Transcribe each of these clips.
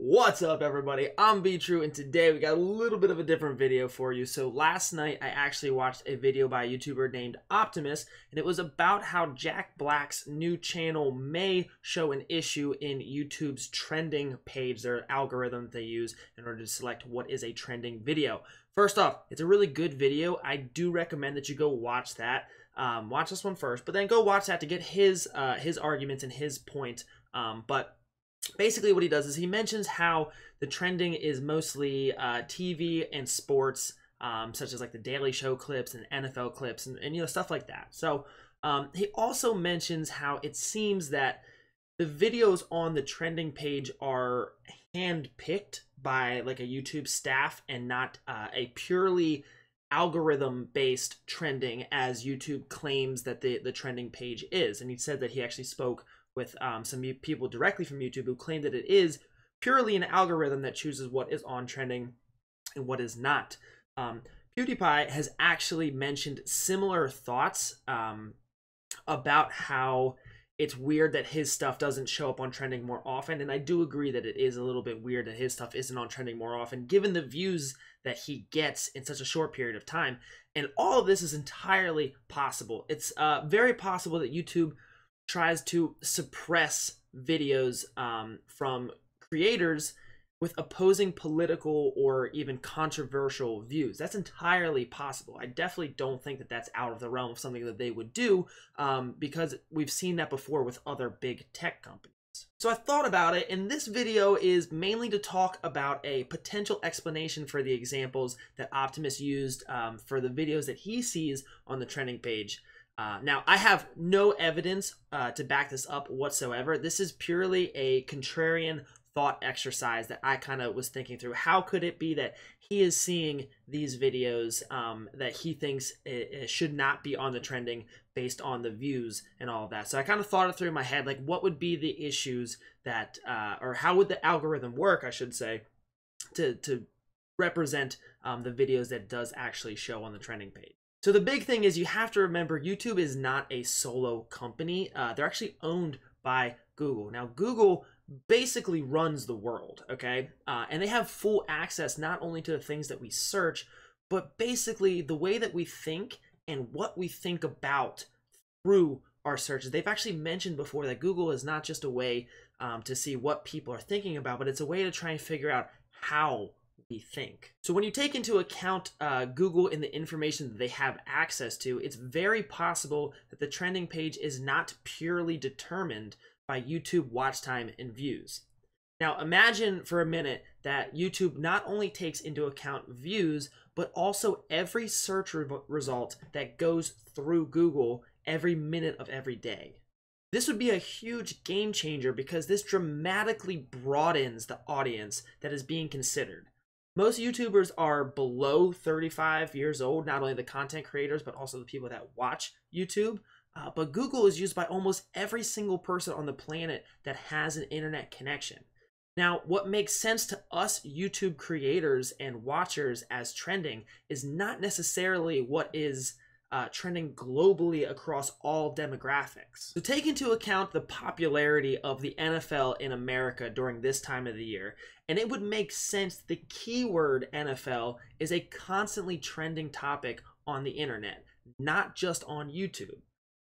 What's up, everybody? I'm B-True, and today we got a little bit of a different video for you. So last night I actually watched a video by a YouTuber named Optimus, and it was about how Jack Black's new channel may show an issue in YouTube's trending page, their algorithm that they use in order to select what is a trending video. First off, it's a really good video. I do recommend that you go watch that. Watch this one first, but then go watch that to get his arguments and his point. But basically what he does is he mentions how the trending is mostly TV and sports, such as like the Daily Show clips and NFL clips and stuff like that. So he also mentions how it seems that the videos on the trending page are hand-picked by like a YouTube staff and not a purely algorithm-based trending as YouTube claims that the trending page is. And he said that he actually spoke with some people directly from YouTube who claim that it is purely an algorithm that chooses what is on trending and what is not. PewDiePie has actually mentioned similar thoughts about how it's weird that his stuff doesn't show up on trending more often, and I do agree that it is a little bit weird that his stuff isn't on trending more often, given the views that he gets in such a short period of time. And all of this is entirely possible. It's very possible that YouTube tries to suppress videos from creators with opposing political or even controversial views. That's entirely possible. I definitely don't think that that's out of the realm of something that they would do because we've seen that before with other big tech companies. So I thought about it, and this video is mainly to talk about a potential explanation for the examples that Optimus used for the videos that he sees on the trending page. Now, I have no evidence to back this up whatsoever. This is purely a contrarian thought exercise that I kind of was thinking through. How could it be that he is seeing these videos that he thinks it should not be on the trending based on the views and all of that? So I kind of thought it through in my head, like what would be the issues that, or how would the algorithm work, I should say, to represent the videos that does actually show on the trending page. So the big thing is you have to remember YouTube is not a solo company. They're actually owned by Google. Now, Google basically runs the world, okay? And they have full access not only to the things that we search, but basically the way that we think and what we think about through our searches. They've actually mentioned before that Google is not just a way to see what people are thinking about, but it's a way to try and figure out how we think. So when you take into account Google and the information that they have access to, it's very possible that the trending page is not purely determined by YouTube watch time and views. Now imagine for a minute that YouTube not only takes into account views, but also every search result that goes through Google every minute of every day. This would be a huge game changer because this dramatically broadens the audience that is being considered. Most YouTubers are below 35 years old, not only the content creators, but also the people that watch YouTube. But Google is used by almost every single person on the planet that has an internet connection. Now, what makes sense to us YouTube creators and watchers as trending is not necessarily what is trending globally across all demographics. So take into account the popularity of the NFL in America during this time of the year, and it would make sense the keyword NFL is a constantly trending topic on the internet, not just on YouTube.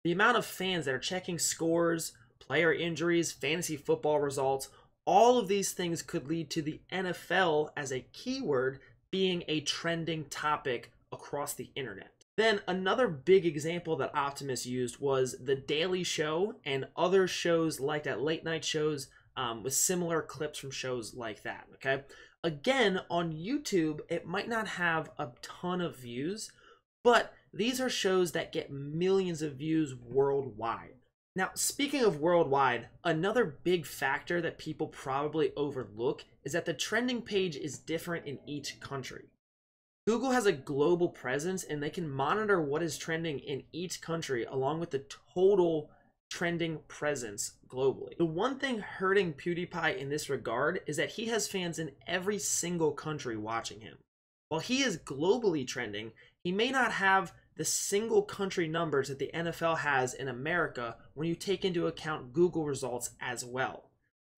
The amount of fans that are checking scores, player injuries, fantasy football results, all of these things could lead to the NFL as a keyword being a trending topic across the internet. Then another big example that Optimus used was the Daily Show and other shows like that, late night shows with similar clips from shows like that, okay? Again, on YouTube, it might not have a ton of views, but these are shows that get millions of views worldwide. Now, speaking of worldwide, another big factor that people probably overlook is that the trending page is different in each country. Google has a global presence and they can monitor what is trending in each country along with the total trending presence globally. The one thing hurting PewDiePie in this regard is that he has fans in every single country watching him. While he is globally trending, he may not have the single country numbers that the NFL has in America when you take into account Google results as well.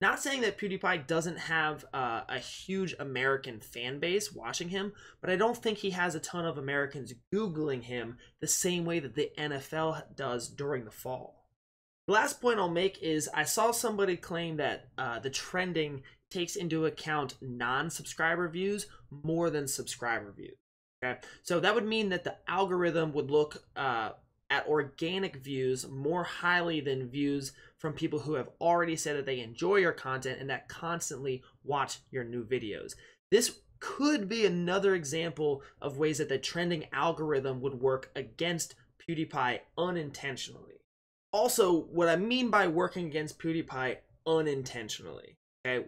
Not saying that PewDiePie doesn't have a huge American fan base watching him, but I don't think he has a ton of Americans Googling him the same way that the NFL does during the fall. The last point I'll make is I saw somebody claim that the trending takes into account non-subscriber views more than subscriber views. Okay, so that would mean that the algorithm would look at organic views more highly than views from people who have already said that they enjoy your content and that constantly watch your new videos. This could be another example of ways that the trending algorithm would work against PewDiePie unintentionally. Also, what I mean by working against PewDiePie unintentionally, okay?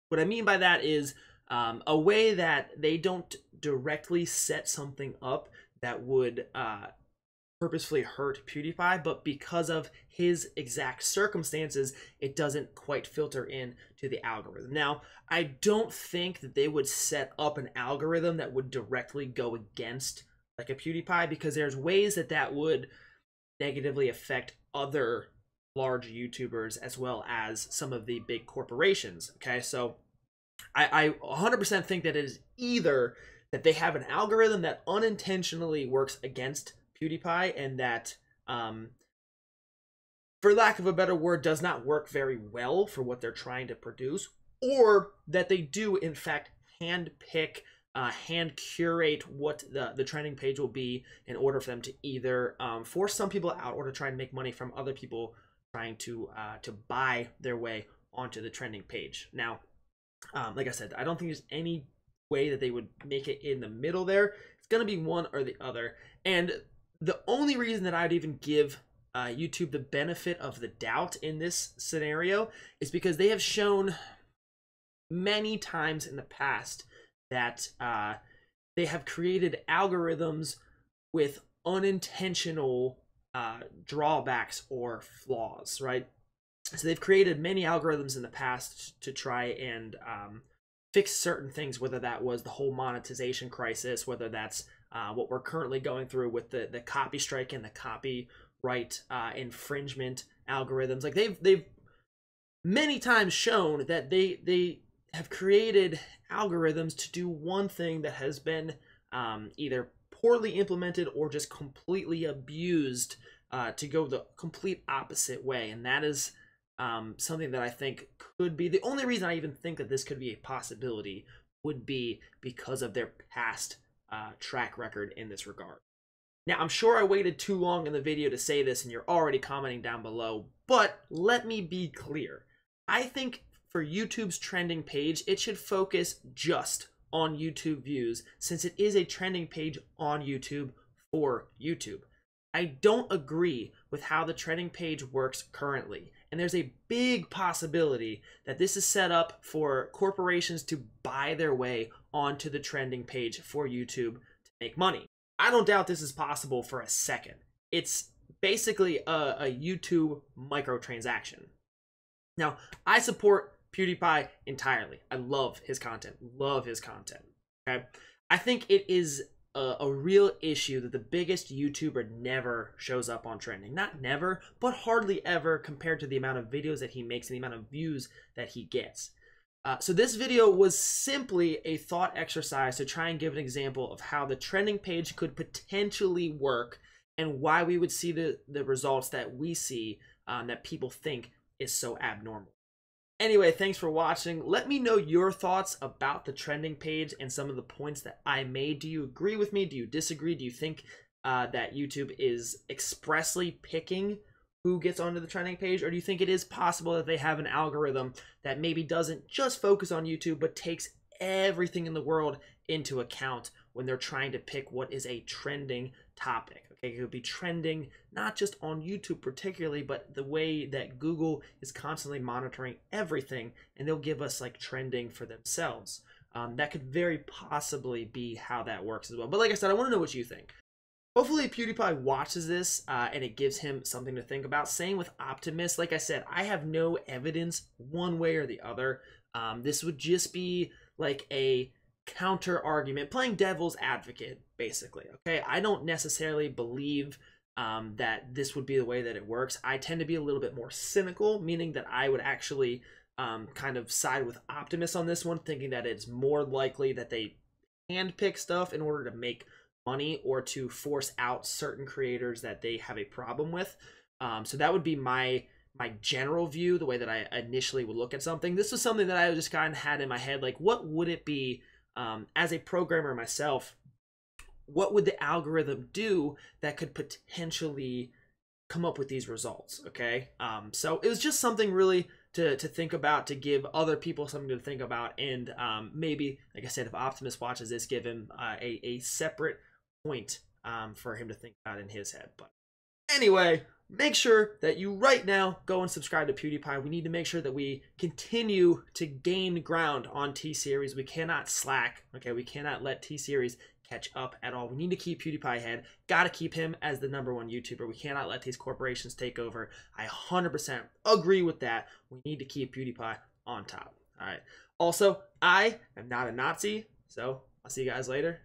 What I mean by that is a way that they don't directly set something up that would purposefully hurt PewDiePie, but because of his exact circumstances, it doesn't quite filter in to the algorithm. Now, I don't think that they would set up an algorithm that would directly go against like a PewDiePie, because there's ways that that would negatively affect other large YouTubers as well as some of the big corporations. Okay, so I 100% think that it is either that they have an algorithm that unintentionally works against PewDiePie and that, for lack of a better word, does not work very well for what they're trying to produce, or that they do, in fact, hand pick, hand curate what the trending page will be in order for them to either force some people out or to try and make money from other people trying to buy their way onto the trending page. Now, like I said, I don't think there's any way that they would make it in the middle there. It's going to be one or the other. And the only reason that I'd even give YouTube the benefit of the doubt in this scenario is because they have shown many times in the past that they have created algorithms with unintentional drawbacks or flaws, right? So they've created many algorithms in the past to try and fix certain things, whether that was the whole monetization crisis, whether that's what we're currently going through with the copy strike and the copyright infringement algorithms. Like they've many times shown that they have created algorithms to do one thing that has been either poorly implemented or just completely abused to go the complete opposite way. And that is something that I think could be the only reason I even think that this could be a possibility would be because of their past track record in this regard. Now, I'm sure I waited too long in the video to say this and you're already commenting down below, but let me be clear. I think for YouTube's trending page, it should focus just on YouTube views since it is a trending page on YouTube for YouTube. I don't agree with how the trending page works currently, and there's a big possibility that this is set up for corporations to buy their way onto the trending page for YouTube to make money. I don't doubt this is possible for a second. It's basically a YouTube microtransaction. Now, I support PewDiePie entirely. I love his content. Okay? I think it is a real issue that the biggest YouTuber never shows up on trending. Not never, but hardly ever compared to the amount of videos that he makes and the amount of views that he gets. So this video was simply a thought exercise to try and give an example of how the trending page could potentially work and why we would see the results that we see that people think is so abnormal. Anyway, thanks for watching. Let me know your thoughts about the trending page and some of the points that I made. Do you agree with me? Do you disagree? Do you think that YouTube is expressly picking who gets onto the trending page? Or do you think it is possible that they have an algorithm that maybe doesn't just focus on YouTube, but takes everything in the world into account when they're trying to pick what is a trending topic? Okay, it could be trending not just on YouTube particularly, but the way that Google is constantly monitoring everything, and they'll give us like trending for themselves. That could very possibly be how that works as well. But like I said, I want to know what you think. Hopefully PewDiePie watches this and it gives him something to think about. Same with Optimus. Like I said, I have no evidence one way or the other. This would just be like a counter argument, playing devil's advocate, basically. Okay, I don't necessarily believe that this would be the way that it works. I tend to be a little bit more cynical, meaning that I would actually kind of side with Optimus on this one, thinking that it's more likely that they handpick stuff in order to make money or to force out certain creators that they have a problem with. So that would be my general view, the way that I initially would look at something. This was something that I just kind of had in my head, like, what would it be as a programmer myself? What would the algorithm do that could potentially come up with these results? Okay, so it was just something really to think about, to give other people something to think about, and maybe, like I said, if Optimus watches this, give him a separate point for him to think about in his head. But anyway, make sure that you right now go and subscribe to PewDiePie. We need to make sure that we continue to gain ground on T-Series. We cannot slack, okay? We cannot let T-Series catch up at all. We need to keep PewDiePie ahead. Got to keep him as the #1 YouTuber. We cannot let these corporations take over. I 100% agree with that. We need to keep PewDiePie on top. All right. Also, I am not a Nazi, so I'll see you guys later.